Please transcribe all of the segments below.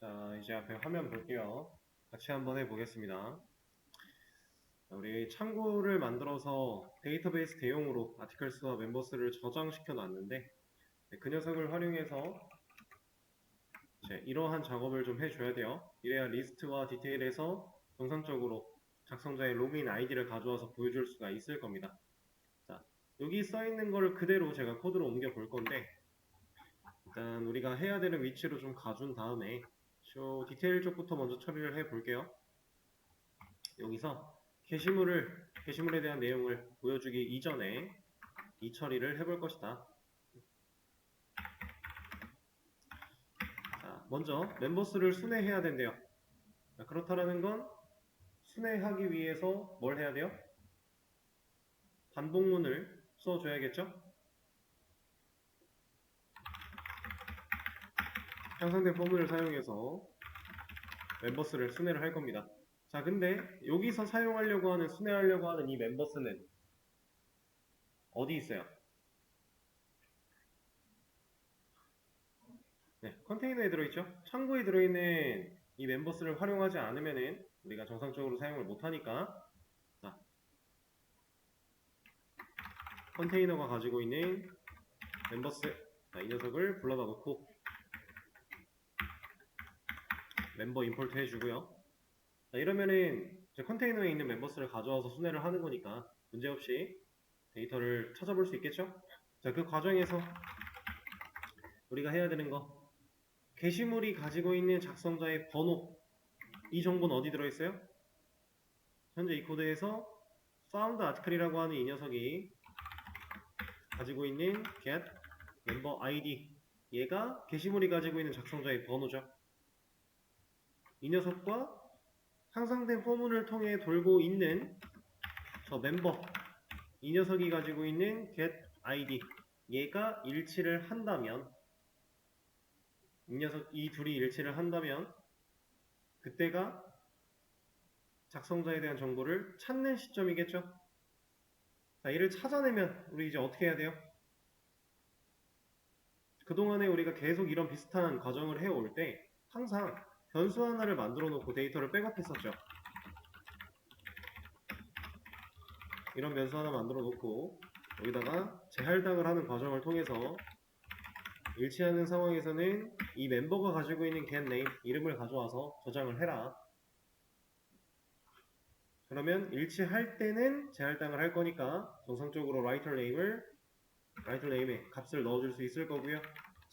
자, 이제 앞에 화면 볼게요. 같이 한번 해보겠습니다. 우리 창구를 만들어서 데이터베이스 대용으로 아티클스와 멤버스를 저장시켜 놨는데 그 녀석을 활용해서 이제 이러한 작업을 좀 해줘야 돼요. 이래야 리스트와 디테일에서 정상적으로 작성자의 로그인 아이디를 가져와서 보여줄 수가 있을 겁니다. 자, 여기 써있는 걸 그대로 제가 코드로 옮겨 볼 건데 일단 우리가 해야 되는 위치로 좀 가준 다음에 디테일 쪽부터 먼저 처리를 해 볼게요. 여기서 게시물에 대한 내용을 보여주기 이전에 이 처리를 해볼 것이다. 자, 먼저 멤버스를 순회해야 된대요. 자, 그렇다라는 건 순회하기 위해서 뭘 해야 돼요? 반복문을 써줘야겠죠? 형성된 포문을 사용해서 멤버스를 순회를 할 겁니다. 자, 근데 여기서 사용하려고 하는 순회하려고 하는 이 멤버스는 어디 있어요? 네, 컨테이너에 들어있죠? 창구에 들어있는 이 멤버스를 활용하지 않으면은 우리가 정상적으로 사용을 못하니까 자, 컨테이너가 가지고 있는 멤버스 자, 이 녀석을 불러다 놓고 멤버 임포트 해주고요. 자, 이러면은 이제 컨테이너에 있는 멤버스를 가져와서 순회를 하는 거니까 문제없이 데이터를 찾아볼 수 있겠죠? 자, 그 과정에서 우리가 해야 되는 거 게시물이 가지고 있는 작성자의 번호 이 정보는 어디 들어있어요? 현재 이 코드에서 found article이라고 하는 이 녀석이 가지고 있는 get member id 얘가 게시물이 가지고 있는 작성자의 번호죠. 이 녀석과 상상된 포문을 통해 돌고 있는 저 멤버 이 녀석이 가지고 있는 get id 얘가 일치를 한다면 이 둘이 일치를 한다면 그때가 작성자에 대한 정보를 찾는 시점이겠죠. 자, 이를 찾아내면 우리 이제 어떻게 해야 돼요? 그동안에 우리가 계속 이런 비슷한 과정을 해올 때 항상 변수 하나를 만들어 놓고 데이터를 백업했었죠. 이런 변수 하나 만들어 놓고 여기다가 재할당을 하는 과정을 통해서 일치하는 상황에서는 이 멤버가 가지고 있는 getName 이름을 가져와서 저장을 해라. 그러면 일치할 때는 재할당을 할 거니까 정상적으로 writer name에 값을 넣어줄 수 있을 거고요.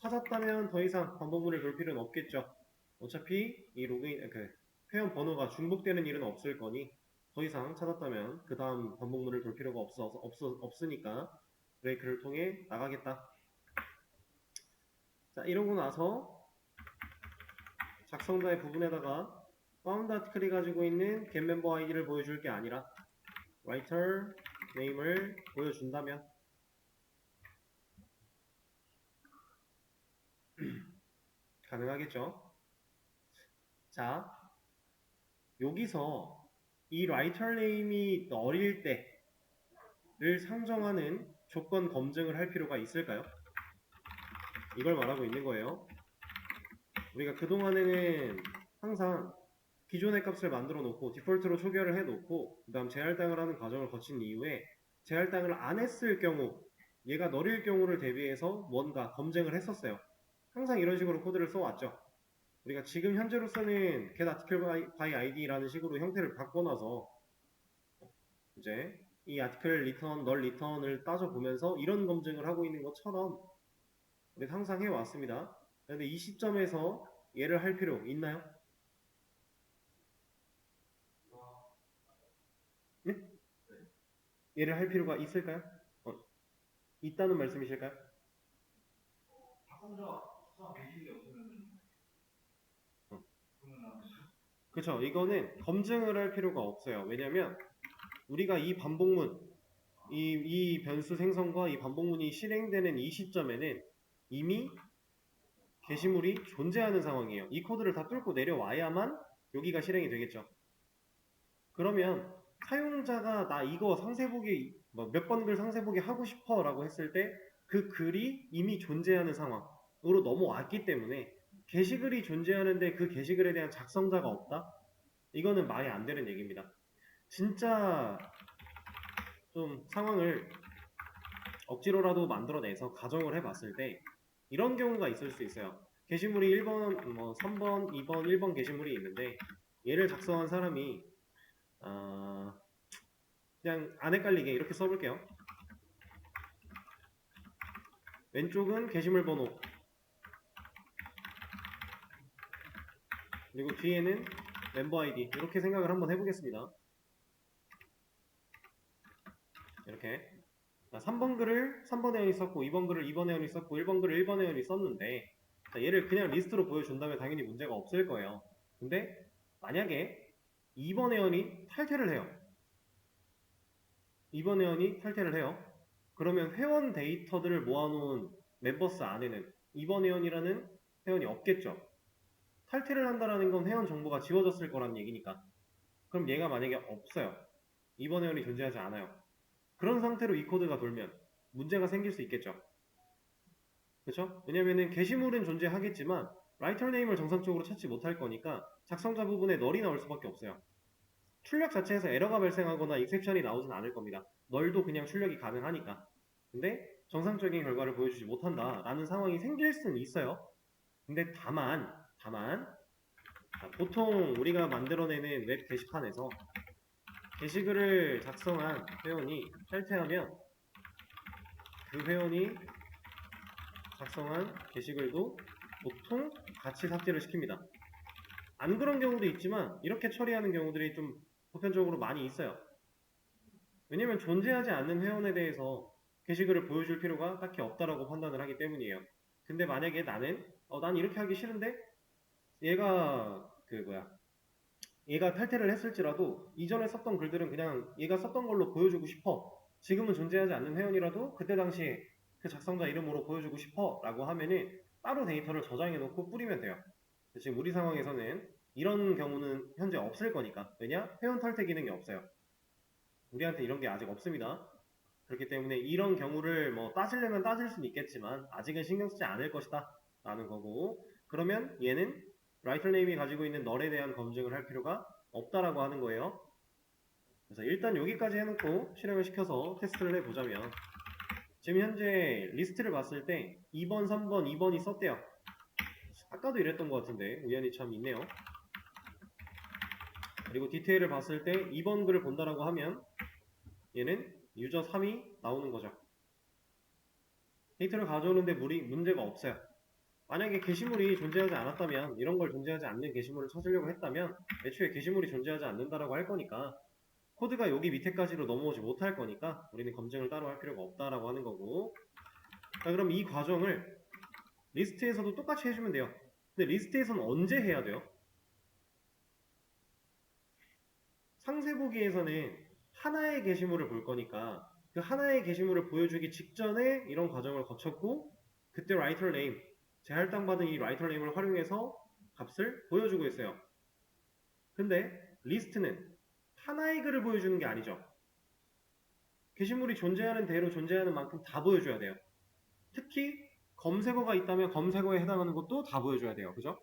찾았다면 더 이상 반복문을 돌 필요는 없겠죠. 어차피 이 회원 번호가 중복되는 일은 없을 거니 더 이상 찾았다면 그 다음 반복문을 돌 필요가 없으니까 브레이크를 통해 나가겠다. 자, 이러고 나서 작성자의 부분에다가 found article이 가지고 있는 getMember id를 보여줄 게 아니라 writer name을 보여준다면 가능하겠죠. 자, 여기서 이 writer name이 어릴 때를 상정하는 조건 검증을 할 필요가 있을까요? 이걸 말하고 있는 거예요. 우리가 그동안에는 항상 기존의 값을 만들어 놓고 디폴트로 초기화를 해 놓고 그 다음 재할당을 하는 과정을 거친 이후에 재할당을 안 했을 경우 얘가 너릴 경우를 대비해서 뭔가 검증을 했었어요. 항상 이런 식으로 코드를 써왔죠. 우리가 지금 현재로서는 get article by id라는 식으로 형태를 바꿔놔서 이제 이 article return, null return을 따져보면서 이런 검증을 하고 있는 것처럼 우리 항상 해왔습니다. 그런데 이 시점에서 얘를 할 필요 있나요? 네? 얘를 할 필요가 있을까요? 있다는 말씀이실까요? 어. 그쵸. 이거는 검증을 할 필요가 없어요. 왜냐면 우리가 이 반복문, 이 변수 생성과 이 반복문이 실행되는 이 시점에는 이미 게시물이 존재하는 상황이에요. 이 코드를 다 뚫고 내려와야만 여기가 실행이 되겠죠. 그러면 사용자가 나 이거 상세보기 몇 번 글 상세보기 하고 싶어 라고 했을 때 그 글이 이미 존재하는 상황으로 넘어왔기 때문에 게시글이 존재하는데 그 게시글에 대한 작성자가 없다? 이거는 말이 안 되는 얘기입니다. 진짜 좀 상황을 억지로라도 만들어내서 가정을 해봤을 때 이런 경우가 있을 수 있어요. 게시물이 1번, 3번, 2번, 1번 게시물이 있는데 얘를 작성한 사람이 그냥 안 헷갈리게 이렇게 써볼게요. 왼쪽은 게시물 번호, 그리고 뒤에는 멤버 아이디, 이렇게 생각을 한번 해보겠습니다. 이렇게 3번 글을 3번 회원이 썼고 2번 글을 2번 회원이 썼고 1번 글을 1번 회원이 썼는데 얘를 그냥 리스트로 보여준다면 당연히 문제가 없을 거예요. 근데 만약에 2번 회원이 탈퇴를 해요. 2번 회원이 탈퇴를 해요. 그러면 회원 데이터들을 모아놓은 멤버스 안에는 2번 회원이라는 회원이 없겠죠. 탈퇴를 한다라는 건 회원 정보가 지워졌을 거란 얘기니까. 그럼 얘가 만약에 없어요. 2번 회원이 존재하지 않아요. 그런 상태로 이 코드가 돌면 문제가 생길 수 있겠죠. 그렇죠? 왜냐면은 게시물은 존재하겠지만 라이터 네임을 정상적으로 찾지 못할 거니까 작성자 부분에 널이 나올 수밖에 없어요. 출력 자체에서 에러가 발생하거나 익셉션이 나오진 않을 겁니다. 널도 그냥 출력이 가능하니까. 근데 정상적인 결과를 보여주지 못한다라는 상황이 생길 수는 있어요. 근데 다만 보통 우리가 만들어내는 웹 게시판에서 게시글을 작성한 회원이 탈퇴하면 그 회원이 작성한 게시글도 보통 같이 삭제를 시킵니다. 안 그런 경우도 있지만 이렇게 처리하는 경우들이 좀 보편적으로 많이 있어요. 왜냐면 존재하지 않는 회원에 대해서 게시글을 보여줄 필요가 딱히 없다라고 판단을 하기 때문이에요. 근데 만약에 난 이렇게 하기 싫은데 얘가 얘가 탈퇴를 했을지라도 이전에 썼던 글들은 그냥 얘가 썼던 걸로 보여주고 싶어. 지금은 존재하지 않는 회원이라도 그때 당시에 그 작성자 이름으로 보여주고 싶어 라고 하면은 따로 데이터를 저장해 놓고 뿌리면 돼요. 지금 우리 상황에서는 이런 경우는 현재 없을 거니까. 왜냐? 회원 탈퇴 기능이 없어요. 우리한테 이런 게 아직 없습니다. 그렇기 때문에 이런 경우를 뭐 따지려면 따질 수는 있겠지만 아직은 신경 쓰지 않을 것이다 라는 거고, 그러면 얘는 라이터 네임이 가지고 있는 널에 대한 검증을 할 필요가 없다라고 하는 거예요. 그래서 일단 여기까지 해놓고 실행을 시켜서 테스트를 해보자면, 지금 현재 리스트를 봤을 때 2번, 3번, 2번이 썼대요. 아까도 이랬던 것 같은데 우연히 참 있네요. 그리고 디테일을 봤을 때 2번 글을 본다라고 하면 얘는 유저 3이 나오는 거죠. 데이터를 가져오는데 문제가 없어요. 만약에 게시물이 존재하지 않았다면, 이런 걸 존재하지 않는 게시물을 찾으려고 했다면 애초에 게시물이 존재하지 않는다라고 할 거니까 코드가 여기 밑에까지로 넘어오지 못할 거니까 우리는 검증을 따로 할 필요가 없다라고 하는 거고. 자, 그럼 이 과정을 리스트에서도 똑같이 해주면 돼요. 근데 리스트에서는 언제 해야 돼요? 상세 보기에서는 하나의 게시물을 볼 거니까 그 하나의 게시물을 보여주기 직전에 이런 과정을 거쳤고, 그때 라이터 네임, 재할당받은 이 라이터 네임을 활용해서 값을 보여주고 있어요. 근데 리스트는 하나의 글을 보여주는 게 아니죠. 게시물이 존재하는 대로 존재하는 만큼 다 보여줘야 돼요. 특히 검색어가 있다면 검색어에 해당하는 것도 다 보여줘야 돼요. 그죠?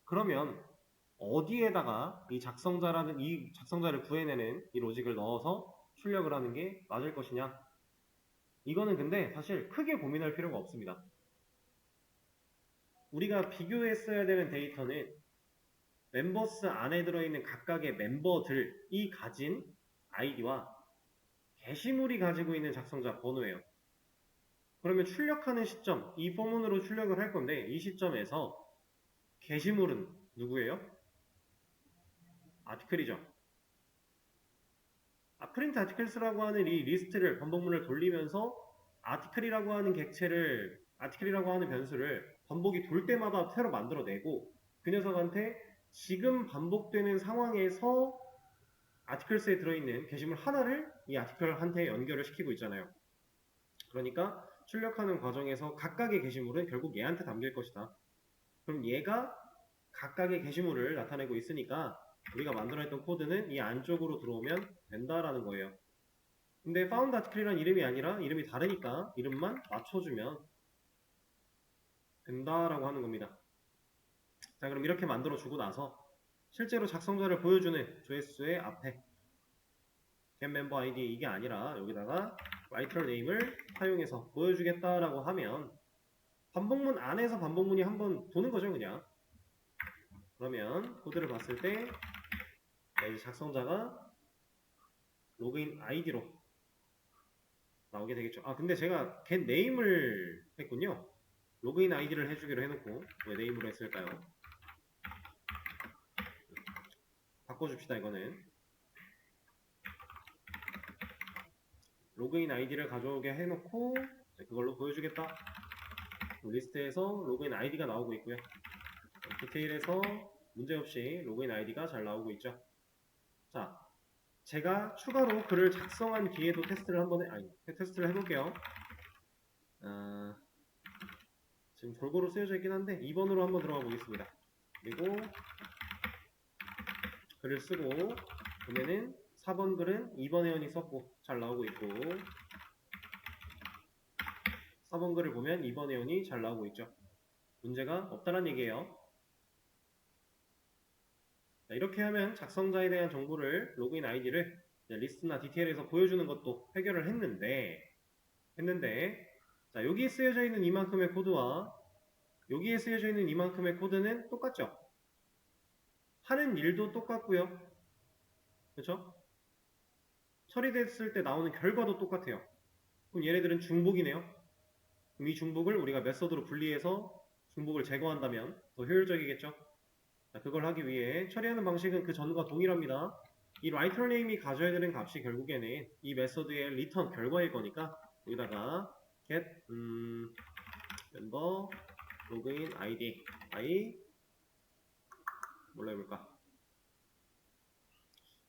그러면 어디에다가 이 작성자를 구해내는 이 로직을 넣어서 출력을 하는 게 맞을 것이냐? 이거는 근데 사실 크게 고민할 필요가 없습니다. 우리가 비교했어야 되는 데이터는 멤버스 안에 들어있는 각각의 멤버들이 가진 아이디와 게시물이 가지고 있는 작성자 번호예요. 그러면 출력하는 시점, 이 포문으로 출력을 할 건데 이 시점에서 게시물은 누구예요? 아티클이죠. 프린트 아티클스라고 하는 이 리스트를 반복문을 돌리면서 아티클이라고 하는 아티클이라고 하는 변수를 반복이 돌 때마다 새로 만들어내고, 그 녀석한테 지금 반복되는 상황에서 아티클스에 들어있는 게시물 하나를 이 아티클한테 연결을 시키고 있잖아요. 그러니까 출력하는 과정에서 각각의 게시물은 결국 얘한테 담길 것이다. 그럼 얘가 각각의 게시물을 나타내고 있으니까 우리가 만들어냈던 코드는 이 안쪽으로 들어오면 된다라는 거예요. 근데 found article이란 이름이 아니라 이름이 다르니까 이름만 맞춰주면 된다라고 하는 겁니다. 자, 그럼 이렇게 만들어 주고 나서 실제로 작성자를 보여주는 조회수의 앞에 getMember ID 이게 아니라 여기다가 writer name을 사용해서 보여주겠다라고 하면 반복문 안에서 반복문이 한번 도는 거죠, 그냥. 그러면 코드를 봤을 때 이제 작성자가 로그인 아이디로 나오게 되겠죠. 아, 근데 제가 get name을 했군요. 로그인 아이디를 해주기로 해놓고 왜 name으로 했을까요? 바꿔줍시다. 이거는 로그인 아이디를 가져오게 해놓고 그걸로 보여주겠다. 리스트에서 로그인 아이디가 나오고 있고요. 디테일에서 문제없이 로그인 아이디가 잘 나오고 있죠. 자, 제가 추가로 글을 작성한 뒤에도 테스트를 테스트를 해볼게요. 지금 골고루 쓰여져 있긴 한데 2번으로 한번 들어가 보겠습니다. 그리고 글을 쓰고 보면은 4번 글은 2번 회원이 썼고 잘 나오고 있고 4번 글을 보면 2번 회원이 잘 나오고 있죠. 문제가 없다는 얘기예요. 자, 이렇게 하면 작성자에 대한 정보를 로그인 아이디를 리스트나 디테일에서 보여주는 것도 해결을 했는데 자, 여기에 쓰여져 있는 이만큼의 코드와 여기에 쓰여져 있는 이만큼의 코드는 똑같죠? 하는 일도 똑같고요. 그렇죠? 처리됐을 때 나오는 결과도 똑같아요. 그럼 얘네들은 중복이네요. 그럼 이 중복을 우리가 메서드로 분리해서 중복을 제거한다면 더 효율적이겠죠? 자, 그걸 하기 위해 처리하는 방식은 그 전과 동일합니다. 이 writer name이 가져야 되는 값이 결국에는 이 메서드의 return 결과일 거니까 여기다가 get member login id 뭘로 해볼까?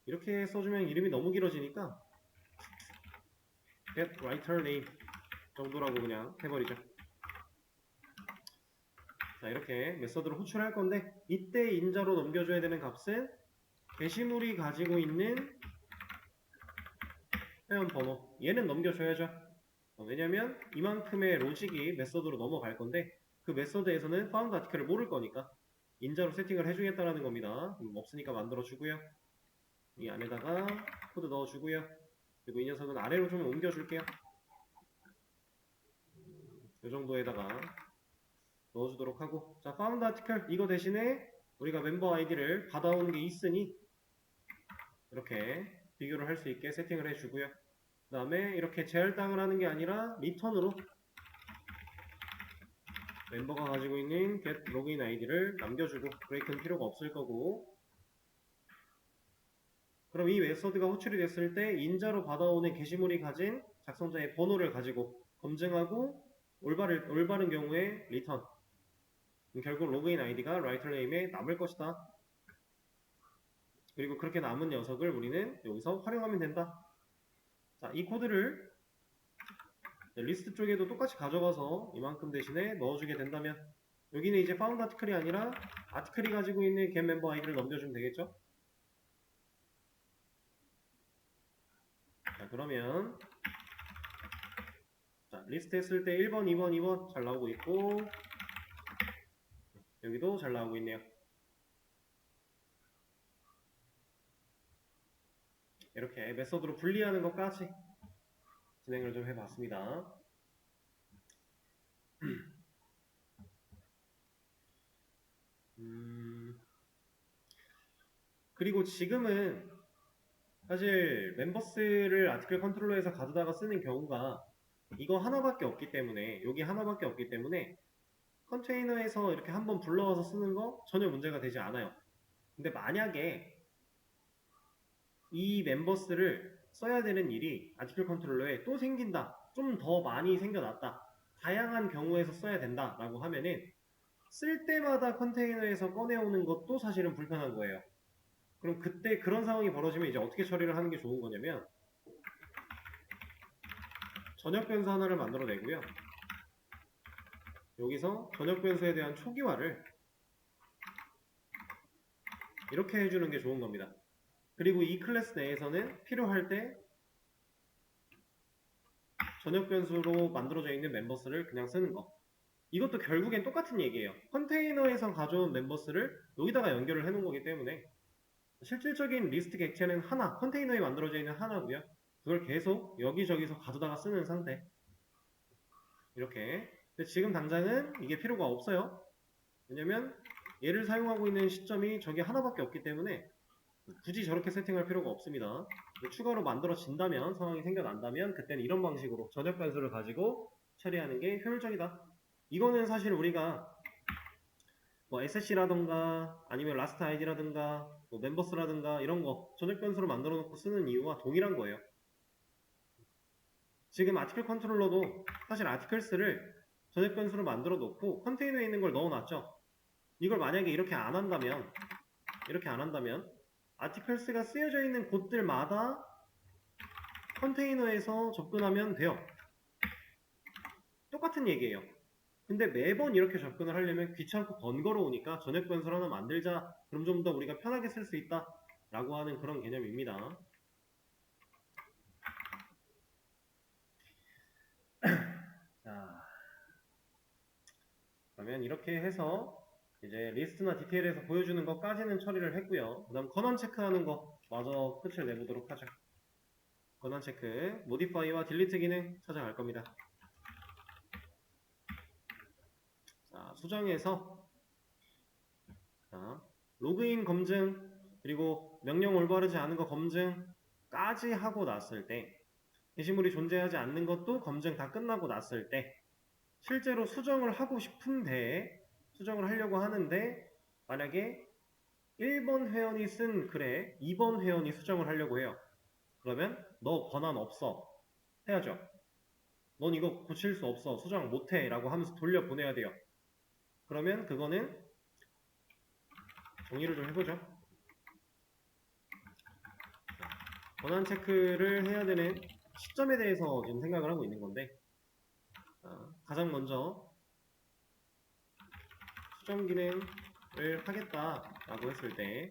이렇게 써주면 이름이 너무 길어지니까 get writer name 정도라고 그냥 해버리죠. 자, 이렇게 메서드를 호출할 건데 이때 인자로 넘겨줘야 되는 값은 게시물이 가지고 있는 회원 번호 얘는 넘겨줘야죠. 왜냐면 이만큼의 로직이 메서드로 넘어갈 건데 그 메서드에서는 found article을 모를 거니까 인자로 세팅을 해주겠다라는 겁니다. 없으니까 만들어주고요. 이 안에다가 코드 넣어주고요. 그리고 이 녀석은 아래로 좀 옮겨줄게요. 이 정도에다가 넣어주도록 하고 자, found article 이거 대신에 우리가 멤버 아이디를 받아오는 게 있으니 이렇게 비교를 할 수 있게 세팅을 해주고요. 그 다음에 이렇게 제할당을 하는 게 아니라 리턴으로 멤버가 가지고 있는 get login id를 남겨주고 브레이크는 필요가 없을 거고 그럼 이 메서드가 호출이 됐을 때 인자로 받아오는 게시물이 가진 작성자의 번호를 가지고 검증하고 올바른 경우에 리턴 결국 로그인 아이디가 writer name에 남을 것이다. 그리고 그렇게 남은 녀석을 우리는 여기서 활용하면 된다. 자, 이 코드를 리스트 쪽에도 똑같이 가져가서 이만큼 대신에 넣어주게 된다면 여기는 이제 found article이 아니라 article이 가지고 있는 get member id를 넘겨주면 되겠죠. 자, 그러면 자, 리스트 했을 때 1번, 2번, 2번 잘 나오고 있고 여기도 잘 나오고 있네요. 이렇게 메서드로 분리하는 것까지 진행을 좀 해봤습니다. 그리고 지금은 사실 멤버스를 아티클 컨트롤러에서 가져다가 쓰는 경우가 이거 하나밖에 없기 때문에 여기 하나밖에 없기 때문에 컨테이너에서 이렇게 한번 불러와서 쓰는 거 전혀 문제가 되지 않아요. 근데 만약에 이 멤버스를 써야 되는 일이 아티클 컨트롤러에 또 생긴다. 좀 더 많이 생겨났다. 다양한 경우에서 써야 된다 라고 하면은 쓸 때마다 컨테이너에서 꺼내오는 것도 사실은 불편한 거예요. 그럼 그때 그런 상황이 벌어지면 이제 어떻게 처리를 하는 게 좋은 거냐면 전역 변수 하나를 만들어내고요. 여기서 전역 변수에 대한 초기화를 이렇게 해주는 게 좋은 겁니다. 그리고 이 클래스 내에서는 필요할 때 전역 변수로 만들어져 있는 멤버스를 그냥 쓰는 거. 이것도 결국엔 똑같은 얘기예요. 컨테이너에서 가져온 멤버스를 여기다가 연결을 해놓은 거기 때문에 실질적인 리스트 객체는 하나, 컨테이너에 만들어져 있는 하나고요. 그걸 계속 여기저기서 가져다가 쓰는 상태. 이렇게. 근데 지금 당장은 이게 필요가 없어요. 왜냐면 얘를 사용하고 있는 시점이 저게 하나밖에 없기 때문에 굳이 저렇게 세팅할 필요가 없습니다. 추가로 만들어진다면, 상황이 생겨난다면 그때는 이런 방식으로 전역 변수를 가지고 처리하는 게 효율적이다. 이거는 사실 우리가 뭐 SC라던가 아니면 라스트 아이디라든가 뭐 멤버스라든가 이런 거 전역 변수로 만들어 놓고 쓰는 이유와 동일한 거예요. 지금 아티클 컨트롤러도 사실 아티클스를 전역 변수로 만들어 놓고 컨테이너에 있는 걸 넣어 놨죠. 이걸 만약에 이렇게 안 한다면 아티클스가 쓰여져 있는 곳들마다 컨테이너에서 접근하면 돼요. 똑같은 얘기예요. 근데 매번 이렇게 접근을 하려면 귀찮고 번거로우니까 전역 변수를 하나 만들자. 그럼 좀 더 우리가 편하게 쓸 수 있다 라고 하는 그런 개념입니다. 자, 그러면 이렇게 해서 이제 리스트나 디테일에서 보여주는 것까지는 처리를 했고요. 그 다음 권한 체크하는 거 마저 끝을 내보도록 하죠. 권한 체크, 모디파이와 딜리트 기능 찾아갈 겁니다. 자, 수정해서 자, 로그인 검증 그리고 명령 올바르지 않은 거 검증까지 하고 났을 때 게시물이 존재하지 않는 것도 검증 다 끝나고 났을 때 실제로 수정을 하고 싶은데 수정을 하려고 하는데 만약에 1번 회원이 쓴 글에 2번 회원이 수정을 하려고 해요. 그러면 너 권한 없어 해야죠. 넌 이거 고칠 수 없어 수정 못해 라고 하면서 돌려보내야 돼요. 그러면 그거는 정리를 좀 해보죠. 권한 체크를 해야 되는 시점에 대해서 지금 생각을 하고 있는 건데 가장 먼저 수정 기능을 하겠다라고 했을 때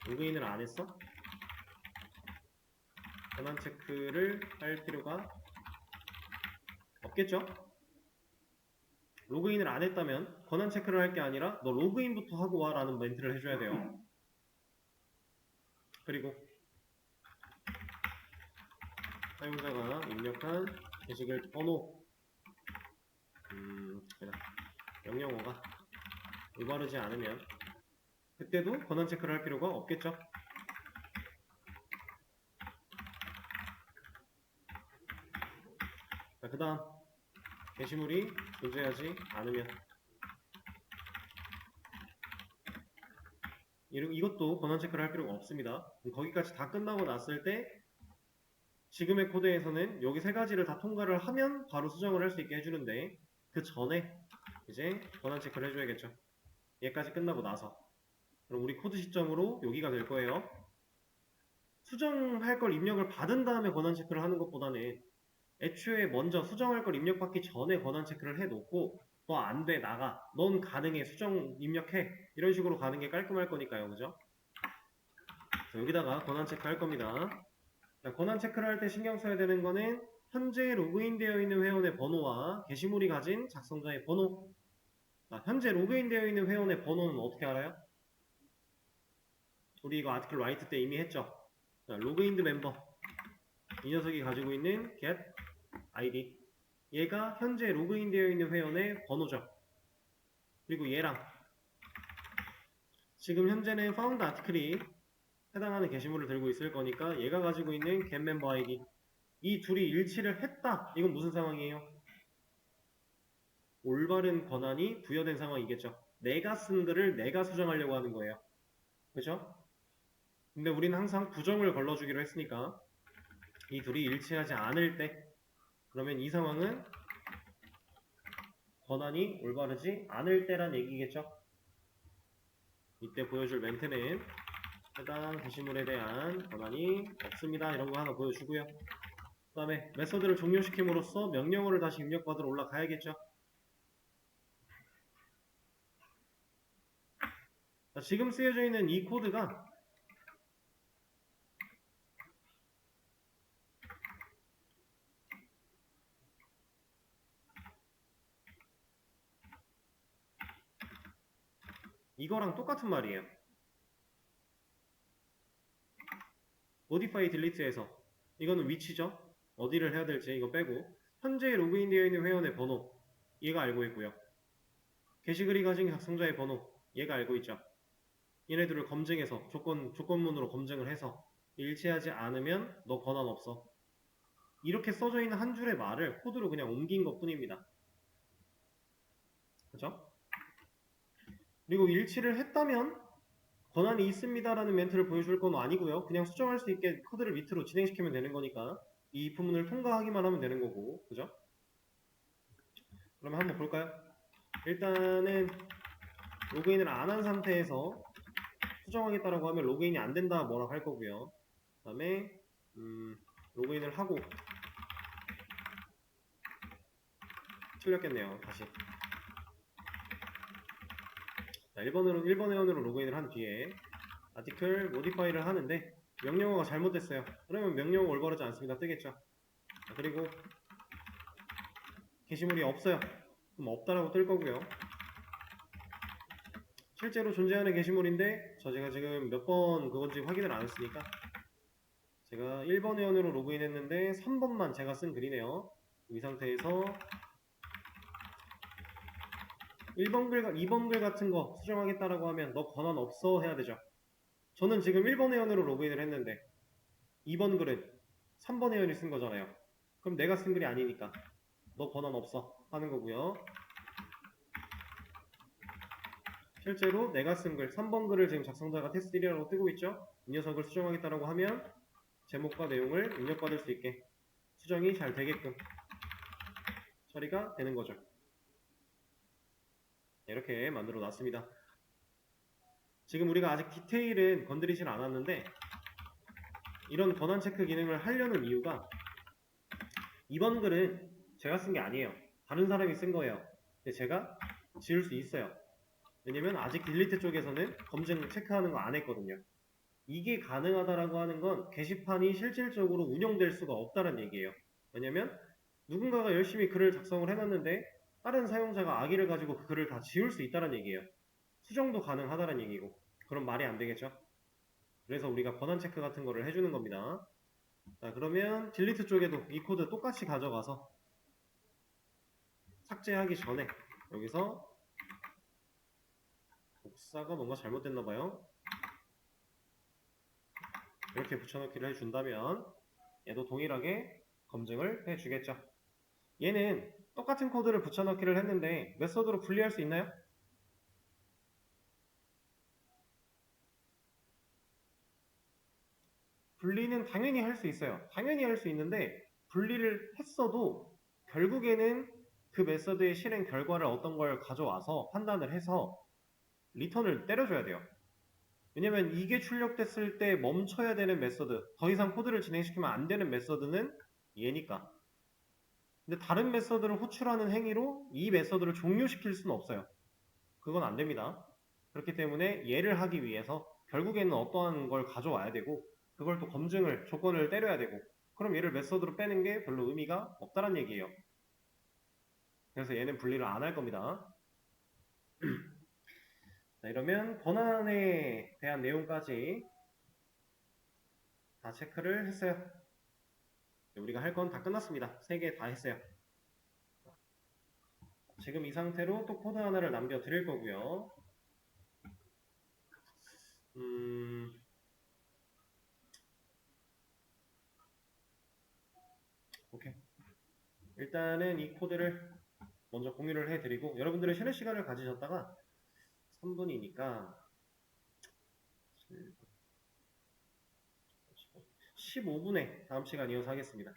로그인을 안 했어? 권한 체크를 할 필요가 없겠죠? 로그인을 안 했다면 권한 체크를 할 게 아니라 너 로그인부터 하고 와 라는 멘트를 해줘야 돼요. 그리고 사용자가 입력한 게시글 번호 명령어가 올바르지 않으면 그때도 권한 체크를 할 필요가 없겠죠. 그 다음 게시물이 존재하지 않으면 이것도 권한 체크를 할 필요가 없습니다. 거기까지 다 끝나고 났을 때 지금의 코드에서는 여기 세 가지를 다 통과를 하면 바로 수정을 할 수 있게 해주는데 그 전에 이제 권한 체크를 해줘야겠죠. 얘까지 끝나고 나서 그럼 우리 코드 시점으로 여기가 될 거예요. 수정할 걸 입력을 받은 다음에 권한 체크를 하는 것보다는 애초에 먼저 수정할 걸 입력받기 전에 권한 체크를 해놓고 너 안 돼 나가 넌 가능해 수정 입력해 이런 식으로 가는 게 깔끔할 거니까요. 그죠? 여기다가 권한 체크 할 겁니다. 자, 권한 체크를 할 때 신경 써야 되는 거는 현재 로그인 되어 있는 회원의 번호와 게시물이 가진 작성자의 번호. 자, 현재 로그인 되어 있는 회원의 번호는 어떻게 알아요? 우리 이거 아티클 라이트 때 이미 했죠. 자, 로그인드 멤버 이 녀석이 가지고 있는 get id 얘가 현재 로그인 되어 있는 회원의 번호죠. 그리고 얘랑 지금 현재는 found 아티클이 해당하는 게시물을 들고 있을 거니까 얘가 가지고 있는 get member id 이 둘이 일치를 했다. 이건 무슨 상황이에요? 올바른 권한이 부여된 상황이겠죠. 내가 쓴 글을 내가 수정하려고 하는 거예요. 그죠? 근데 우리는 항상 부정을 걸러주기로 했으니까 이 둘이 일치하지 않을 때 그러면 이 상황은 권한이 올바르지 않을 때란 얘기겠죠. 이때 보여줄 멘트는 해당 게시물에 대한 권한이 없습니다. 이런 거 하나 보여주고요. 그 다음에 메서드를 종료시킴으로써 명령어를 다시 입력받으러 올라가야겠죠. 자, 지금 쓰여져 있는 이 코드가 이거랑 똑같은 말이에요. modify delete에서 이거는 위치죠. 어디를 해야 될지 이거 빼고 현재 로그인되어 있는 회원의 번호 얘가 알고 있고요. 게시글이 가진 작성자의 번호 얘가 알고 있죠. 얘네들을 검증해서 조건문으로 검증을 해서 일치하지 않으면 너 권한 없어. 이렇게 써져 있는 한 줄의 말을 코드로 그냥 옮긴 것 뿐입니다. 그죠? 그리고 일치를 했다면 권한이 있습니다라는 멘트를 보여줄 건 아니고요. 그냥 수정할 수 있게 코드를 밑으로 진행시키면 되는 거니까 이 if문을 통과하기만 하면 되는 거고, 그죠? 그러면 한번 볼까요? 일단은 로그인을 안 한 상태에서 수정하겠다라고 하면 로그인이 안 된다 뭐라고 할 거고요. 그 다음에 로그인을 하고 틀렸겠네요. 다시. 자, 1번 회원으로 로그인을 한 뒤에 아티클 모디파이를 하는데 명령어가 잘못됐어요. 그러면 명령어 올바르지 않습니다. 뜨겠죠. 자, 그리고 게시물이 없어요. 그럼 없다라고 뜰 거고요. 실제로 존재하는 게시물인데 제가 지금 몇 번 그건지 확인을 안 했으니까 제가 1번 회원으로 로그인 했는데 3번만 제가 쓴 글이네요. 이 상태에서 1번 글, 2번 글 같은 거 수정하겠다라고 하면 너 권한 없어 해야 되죠. 저는 지금 1번 회원으로 로그인을 했는데 2번 글은 3번 회원이 쓴 거잖아요. 그럼 내가 쓴 글이 아니니까 너 권한 없어 하는 거고요. 실제로 내가 쓴 글, 3번 글을 지금 작성자가 테스트1이라고 뜨고 있죠. 이 녀석을 수정하겠다라고 하면 제목과 내용을 입력받을 수 있게 수정이 잘 되게끔 처리가 되는 거죠. 이렇게 만들어 놨습니다. 지금 우리가 아직 디테일은 건드리진 않았는데 이런 권한 체크 기능을 하려는 이유가 이번 글은 제가 쓴 게 아니에요. 다른 사람이 쓴 거예요. 근데 제가 지울 수 있어요. 왜냐면 아직 딜리트 쪽에서는 검증 체크하는 거 안 했거든요. 이게 가능하다라고 하는 건 게시판이 실질적으로 운영될 수가 없다는 얘기예요. 왜냐면 누군가가 열심히 글을 작성을 해놨는데 다른 사용자가 악의를 가지고 그 글을 다 지울 수 있다는 얘기예요. 수정도 가능하다는 얘기고 그럼 말이 안 되겠죠? 그래서 우리가 권한 체크 같은 거를 해주는 겁니다. 자, 그러면 딜리트 쪽에도 이 코드 똑같이 가져가서 삭제하기 전에 여기서 복사가 뭔가 잘못됐나봐요. 이렇게 붙여넣기를 해준다면 얘도 동일하게 검증을 해주겠죠. 얘는 똑같은 코드를 붙여넣기를 했는데 메서드로 분리할 수 있나요? 분리는 당연히 할 수 있어요. 당연히 할 수 있는데 분리를 했어도 결국에는 그 메서드의 실행 결과를 어떤 걸 가져와서 판단을 해서 리턴을 때려줘야 돼요. 왜냐면 이게 출력됐을 때 멈춰야 되는 메서드, 더 이상 코드를 진행시키면 안 되는 메서드는 얘니까. 근데 다른 메서드를 호출하는 행위로 이 메서드를 종료시킬 수는 없어요. 그건 안 됩니다. 그렇기 때문에 얘를 하기 위해서 결국에는 어떠한 걸 가져와야 되고 그걸 또 검증을, 조건을 때려야 되고 그럼 얘를 메서드로 빼는 게 별로 의미가 없다는 얘기예요. 그래서 얘는 분리를 안 할 겁니다. 자, 이러면 권한에 대한 내용까지 다 체크를 했어요. 우리가 할 건 다 끝났습니다. 3개 다 했어요. 지금 이 상태로 또 코드 하나를 남겨 드릴 거고요. 오케이. 일단은 이 코드를 먼저 공유를 해드리고 여러분들의 쉬는 시간을 가지셨다가 3분이니까 15분에 다음 시간 이어서 하겠습니다.